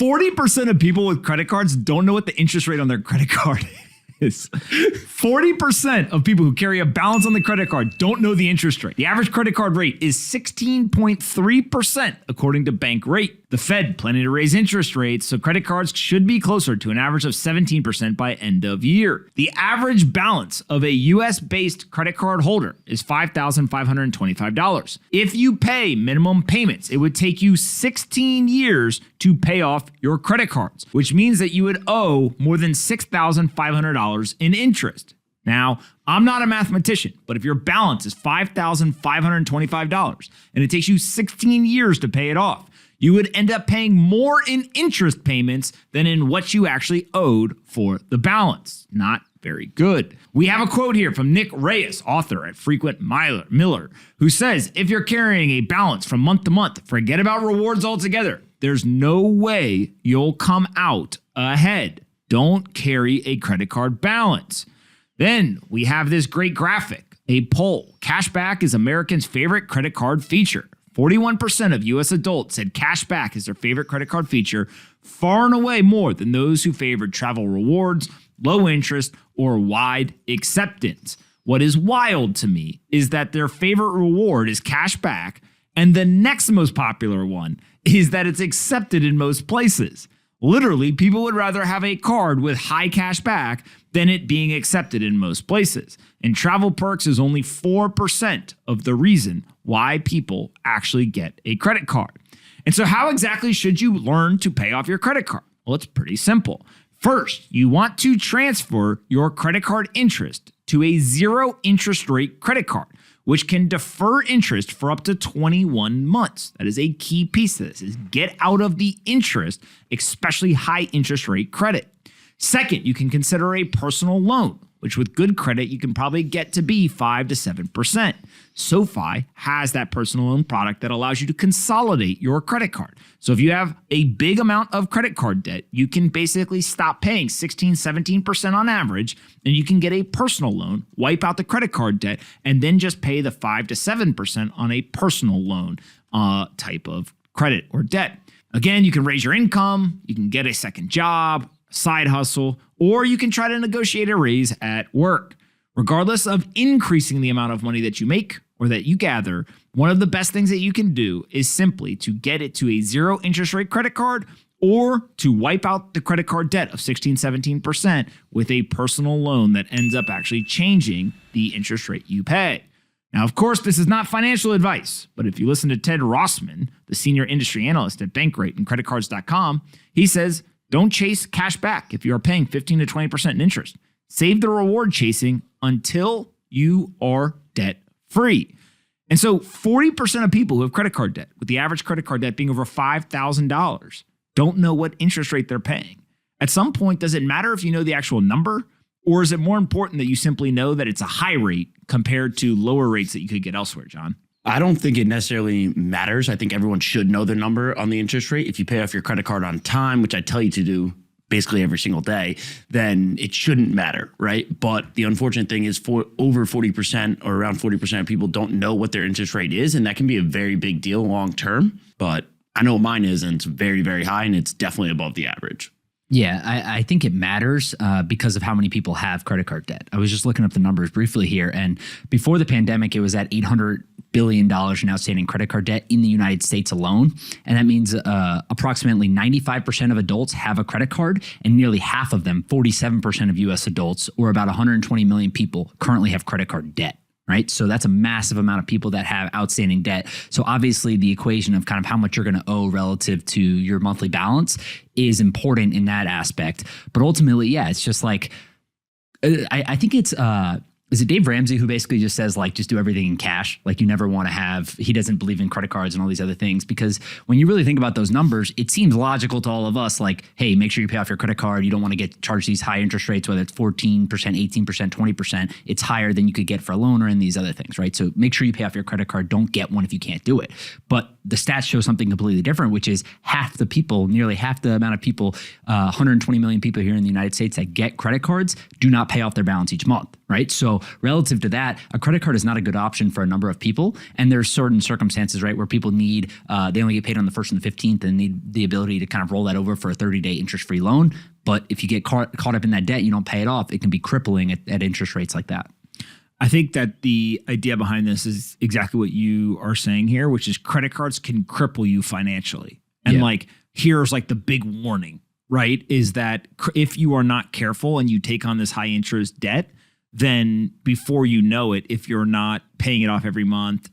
40% of people with credit cards don't know what the interest rate on their credit card is. 40% of people who carry a balance on the credit card don't know the interest rate. The average credit card rate is 16.3% according to Bankrate. The Fed planning to raise interest rates, so credit cards should be closer to an average of 17% by end of year. The average balance of a US-based credit card holder is $5,525. If you pay minimum payments, it would take you 16 years to pay off your credit cards, which means that you would owe more than $6,500 in interest. Now, I'm not a mathematician, but if your balance is $5,525 and it takes you 16 years to pay it off, you would end up paying more in interest payments than in what you actually owed for the balance. Not very good. We have a quote here from Nick Reyes, author at Frequent Miller, who says, if you're carrying a balance from month to month, forget about rewards altogether. There's no way you'll come out ahead. Don't carry a credit card balance. Then we have this great graphic, a poll. Cashback is Americans' favorite credit card feature. 41% of U.S. adults said cashback is their favorite credit card feature, far and away more than those who favored travel rewards, low interest, or wide acceptance. What is wild to me is that their favorite reward is cashback, and the next most popular one is that it's accepted in most places. Literally, people would rather have a card with high cash back than it being accepted in most places. And travel perks is only 4% of the reason why people actually get a credit card. And so how exactly should you learn to pay off your credit card? Well, it's pretty simple. First, you want to transfer your credit card interest to a zero interest rate credit card, which can defer interest for up to 21 months. That is a key piece of this, is get out of the interest, especially high interest rate credit. Second, you can consider a personal loan, which with good credit, you can probably get to be 5 to 7%. SoFi has that personal loan product that allows you to consolidate your credit card. So if you have a big amount of credit card debt, you can basically stop paying 16, 17% on average, and you can get a personal loan, wipe out the credit card debt, and then just pay the 5 to 7% on a personal loan type of credit or debt. Again, you can raise your income, you can get a second job, side hustle, or you can try to negotiate a raise at work. Regardless of increasing the amount of money that you make or that you gather, one of the best things that you can do is simply to get it to a zero interest rate credit card or to wipe out the credit card debt of 16, 17% with a personal loan that ends up actually changing the interest rate you pay. Now, of course, this is not financial advice, but if you listen to Ted Rossman, the senior industry analyst at Bankrate and creditcards.com, he says, don't chase cash back if you are paying 15 to 20% in interest. Save the reward chasing until you are debt free. And so 40% of people who have credit card debt, with the average credit card debt being over $5,000, don't know what interest rate they're paying. At some point, does it matter if you know the actual number, or is it more important that you simply know that it's a high rate compared to lower rates that you could get elsewhere, John? I don't think it necessarily matters. I think everyone should know the number on the interest rate. If you pay off your credit card on time, which I tell you to do basically every single day, then it shouldn't matter, right? But the unfortunate thing is for over 40% or around 40% of people don't know what their interest rate is, and that can be a very big deal long term. But I know what mine is, and it's very, very high, and it's definitely above the average. Yeah, I think it matters because of how many people have credit card debt. I was just looking up the numbers briefly here, and before the pandemic, it was at $800 billion in outstanding credit card debt in the United States alone. And that means approximately 95% of adults have a credit card, and nearly half of them, 47% of U.S. adults, or about 120 million people, currently have credit card debt. Right. So that's a massive amount of people that have outstanding debt. So obviously the equation of kind of how much you're going to owe relative to your monthly balance is important in that aspect. But ultimately, yeah, it's just like, I think it's, is it Dave Ramsey who basically just says, like, just do everything in cash? Like, you never want to have, he doesn't believe in credit cards and all these other things, because when you really think about those numbers, it seems logical to all of us, like, hey, make sure you pay off your credit card. You don't want to get charged these high interest rates, whether it's 14%, 18%, 20%. It's higher than you could get for a loan or in these other things, right? So make sure you pay off your credit card. Don't get one if you can't do it. But the stats show something completely different, which is half the people, nearly half the amount of people, 120 million people here in the United States that get credit cards do not pay off their balance each month, right? So relative to that, a credit card is not a good option for a number of people. And there's certain circumstances, right, where people need, they only get paid on the 1st and the 15th and need the ability to kind of roll that over for a 30-day interest-free loan. But if you get caught up in that debt, you don't pay it off, it can be crippling at interest rates like that. I think that the idea behind this is exactly what you are saying here, which is credit cards can cripple you financially. And like, here's like the big warning, right? Is that if you are not careful and you take on this high interest debt, then before you know it, if you're not paying it off every month,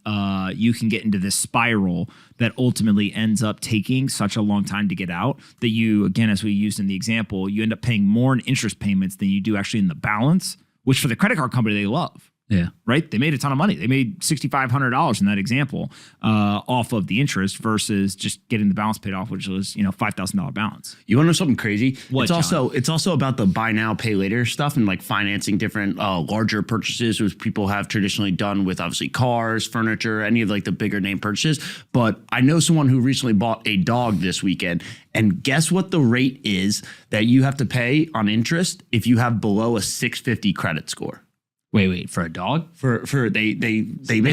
you can get into this spiral that ultimately ends up taking such a long time to get out that you, again, as we used in the example, you end up paying more in interest payments than you do actually in the balance, which for the credit card company, they love. Yeah. Right. They made a ton of money. They made $6,500 in that example off of the interest versus just getting the balance paid off, which was, $5,000 balance. You want to know something crazy? What, it's also about the buy now, pay later stuff and like financing different larger purchases, which people have traditionally done with obviously cars, furniture, any of like the bigger name purchases. But I know someone who recently bought a dog this weekend, and guess what the rate is that you have to pay on interest if you have below a 650 credit score? Wait, for a dog? They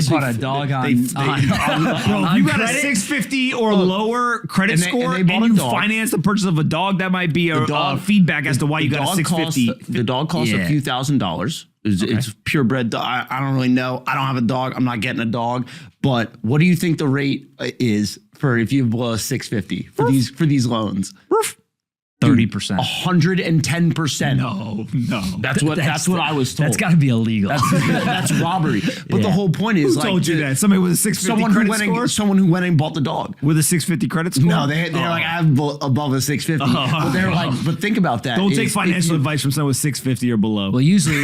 bought a dog on You got a 650 or lower credit score and you finance the purchase of a dog, that might be a feedback as to why you got a 650. The dog costs a few $1,000s. It's purebred dog. I don't really know. I don't have a dog. I'm not getting a dog. But what do you think the rate is for if you have below a 650 for these loans? 30%. 110%. No. That's what I was told. That's got to be illegal. That's robbery. But the whole point is, who told you that? Somebody with a 650 credit score? Someone who went and bought the dog. With a 650 credit score? No, they're like, I have above a 650. But they're like, but think about that. Don't take financial advice from someone with 650 or below. Well, usually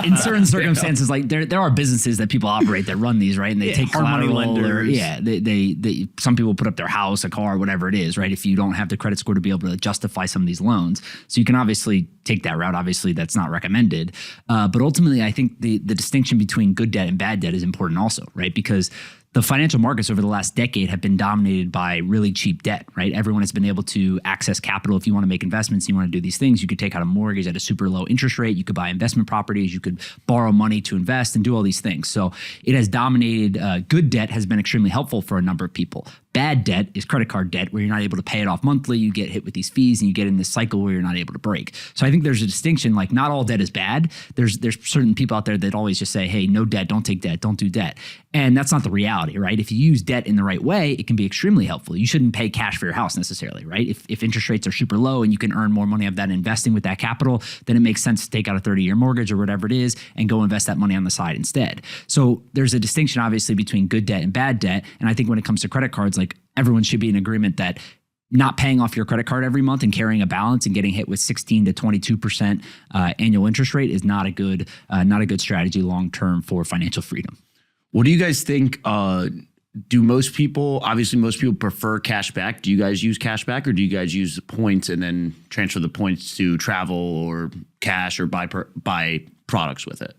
in certain circumstances, like there are businesses that people operate that run these, right? And they take hard money collateral. lenders. They some people put up their house, a car, whatever it is, right? If you don't have the credit score to be able to justify some of these loans. So you can obviously take that route. Obviously, that's not recommended. But ultimately, I think the distinction between good debt and bad debt is important also, right? Because the financial markets over the last decade have been dominated by really cheap debt, right? Everyone has been able to access capital. If you want to make investments, you want to do these things, you could take out a mortgage at a super low interest rate. You could buy investment properties. You could borrow money to invest and do all these things. So it has dominated. Good debt has been extremely helpful for a number of people. Bad debt is credit card debt where you're not able to pay it off monthly. You get hit with these fees and you get in this cycle where you're not able to break. So I think there's a distinction, like not all debt is bad. There's certain people out there that always just say, hey, no debt, don't take debt, don't do debt. And that's not the reality, right? If you use debt in the right way, it can be extremely helpful. You shouldn't pay cash for your house necessarily, right? If interest rates are super low and you can earn more money of that investing with that capital, then it makes sense to take out a 30-year mortgage or whatever it is and go invest that money on the side instead. So there's a distinction obviously between good debt and bad debt. And I think when it comes to credit cards, like everyone should be in agreement that not paying off your credit card every month and carrying a balance and getting hit with 16 to 22% annual interest rate is not a good strategy long-term for financial freedom. What do you guys think? Do most people prefer cash back? Do you guys use cash back or do you guys use points and then transfer the points to travel or cash or buy products with it?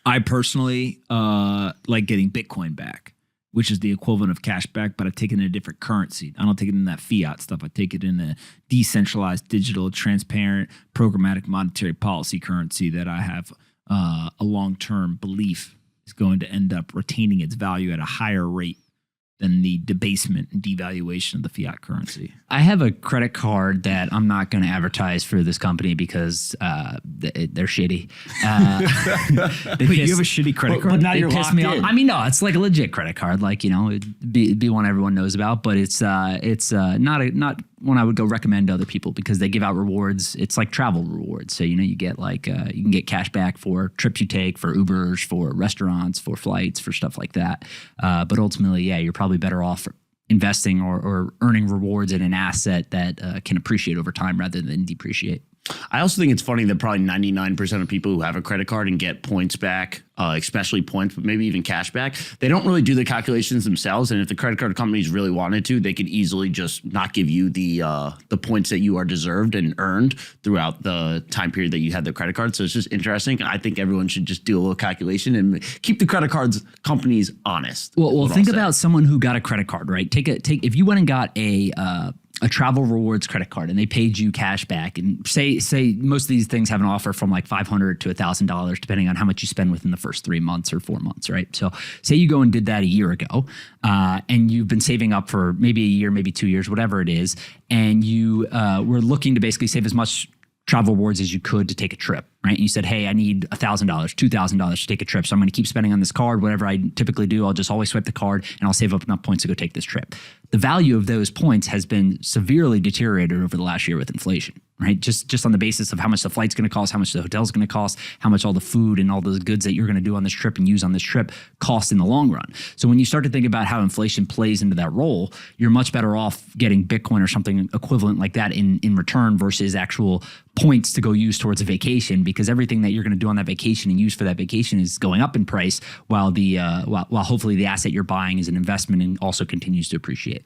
I personally like getting Bitcoin back, which is the equivalent of cash back, but I take it in a different currency. I don't take it in that fiat stuff. I take it in a decentralized, digital, transparent, programmatic monetary policy currency that I have a long-term belief is going to end up retaining its value at a higher rate than the debasement and devaluation of the fiat currency. I have a credit card that I'm not going to advertise for this company because they're shitty. Wait, you have a shitty credit card? But now They you're piss locked me in. off. I mean, no, it's like a legit credit card. Like, it'd be one everyone knows about, but it's not one I would go recommend to other people because they give out rewards. It's like travel rewards. So, you get like, you can get cash back for trips you take, for Ubers, for restaurants, for flights, for stuff like that. But ultimately, yeah, you're probably better off investing or earning rewards in an asset that can appreciate over time rather than depreciate. I also think it's funny that probably 99% of people who have a credit card and get points back, especially points, but maybe even cash back, they don't really do the calculations themselves. And if the credit card companies really wanted to, they could easily just not give you the points that you are deserved and earned throughout the time period that you had the credit card. So it's just interesting. I think everyone should just do a little calculation and keep the credit cards companies honest. Well, think about someone who got a credit card, right? Take if you went and got a travel rewards credit card and they paid you cash back, and say most of these things have an offer from like $500 to $1,000 depending on how much you spend within the first 3 months or 4 months, right? So say you go and did that a year ago, and you've been saving up for maybe a year, maybe 2 years, whatever it is, and you were looking to basically save as much travel rewards as you could to take a trip, right? And you said, hey, I need $1,000, $2,000 to take a trip. So I'm going to keep spending on this card. Whatever I typically do, I'll just always swipe the card and I'll save up enough points to go take this trip. The value of those points has been severely deteriorated over the last year with inflation, right? Just on the basis of how much the flight's going to cost, how much the hotel's going to cost, how much all the food and all the goods that you're going to do on this trip and use on this trip cost in the long run. So when you start to think about how inflation plays into that role, you're much better off getting Bitcoin or something equivalent like that in return versus actual points to go use towards a vacation, because everything that you're going to do on that vacation and use for that vacation is going up in price while while hopefully the asset you're buying is an investment and also continues to appreciate.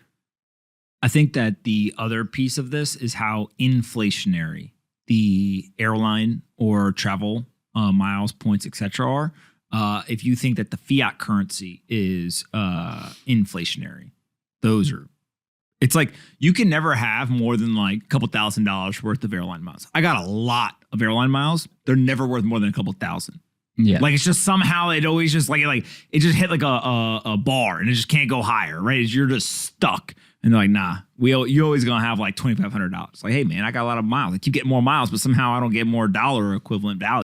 I think that the other piece of this is how inflationary the airline or travel miles, points, etc. are. If you think that the fiat currency is inflationary, it's like you can never have more than like a couple $1,000s worth of airline miles. I got a lot of airline miles. They're never worth more than a couple thousand. Yeah. Like it's just somehow it always just like it just hit like a bar and it just can't go higher, right? You're just stuck. And they're like, nah, you always gonna have like $2,500. Like, hey man, I got a lot of miles. I keep getting more miles, but somehow I don't get more dollar equivalent value.